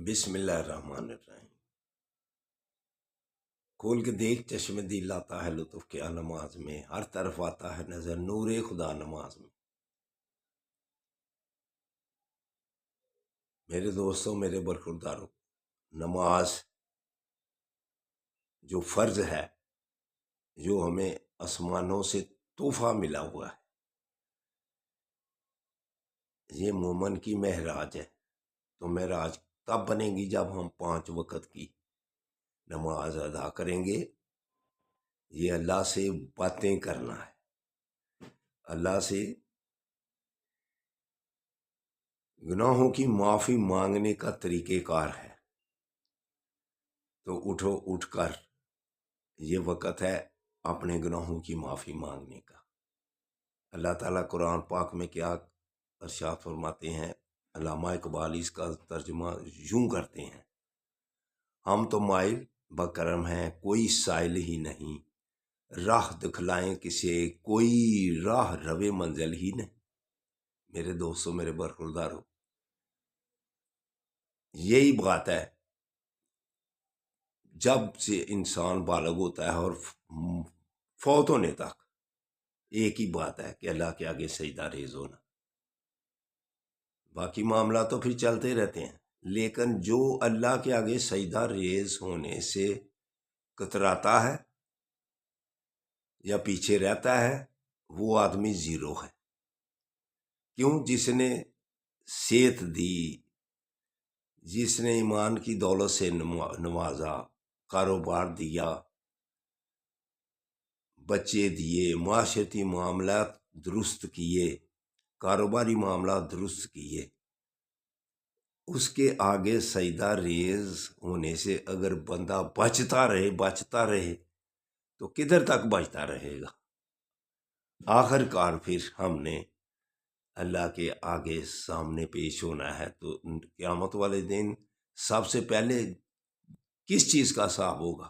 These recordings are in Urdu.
بسم اللہ الرحمن الرحیم۔ کھول کے دیکھ چشم دل آتا ہے لطف کیا نماز میں، ہر طرف آتا ہے نظر نور خدا نماز میں۔ میرے دوستوں، میرے برخورداروں، نماز جو فرض ہے، جو ہمیں آسمانوں سے تحفہ ملا ہوا ہے، یہ مومن کی معراج ہے۔ تو معراج تب بنے گی جب ہم 5 وقت کی نماز ادا کریں گے۔ یہ اللہ سے باتیں کرنا ہے، اللہ سے گناہوں کی معافی مانگنے کا طریقہ کار ہے۔ تو اٹھو، اٹھ کر یہ وقت ہے اپنے گناہوں کی معافی مانگنے کا۔ اللہ تعالیٰ قرآن پاک میں کیا ارشاد فرماتے ہیں؟ علامہ اقبال اس کا ترجمہ یوں کرتے ہیں: ہم تو مائل بکرم ہیں، کوئی سائل ہی نہیں، راہ دکھلائیں کسے، کوئی راہ روے منزل ہی نہیں۔ میرے دوستوں، میرے برخورداروں، یہی بات ہے جب سے انسان بالغ ہوتا ہے اور فوت ہونے تک ایک ہی بات ہے کہ اللہ کے آگے سجدہ ریز ہونا۔ باقی معاملات تو پھر چلتے رہتے ہیں، لیکن جو اللہ کے آگے سجدہ ریز ہونے سے کتراتا ہے یا پیچھے رہتا ہے، وہ آدمی زیرو ہے۔ کیوں؟ جس نے صحت دی، جس نے ایمان کی دولت سے نوازا، کاروبار دیا، بچے دیے، معاشرتی معاملات درست کیے، کاروباری معاملات درست کیے، اس کے آگے سجدہ ریز ہونے سے اگر بندہ بچتا رہے تو کدھر تک بچتا رہے گا؟ آخر کار پھر ہم نے اللہ کے آگے سامنے پیش ہونا ہے۔ تو قیامت والے دن سب سے پہلے کس چیز کا حساب ہوگا؟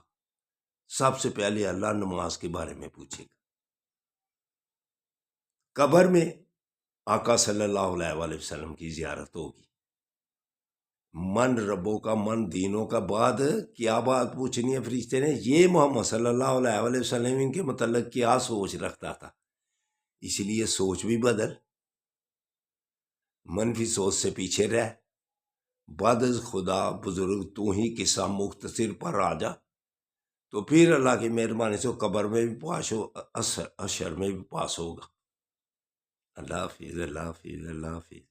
سب سے پہلے اللہ نماز کے بارے میں پوچھے گا۔ قبر میں آقا صلی اللہ علیہ وآلہ وسلم کی زیارت ہوگی۔ من ربوں کا، من دینوں کا، بعد کیا بات پوچھنی ہے فرشتے نے؟ یہ محمد صلی اللہ علیہ وآلہ وسلم ان کے متعلق کیا سوچ رکھتا تھا؟ اس لیے سوچ بھی بدل، منفی سوچ سے پیچھے رہ، بعد خدا بزرگ تو ہی قصہ مختصر پر آ جا، تو پھر اللہ کی مہربانی سے قبر میں بھی پاس ہو، حشر میں بھی پاس ہوگا۔ اللہ حافظ، اللہ حافظ، اللہ حافظ۔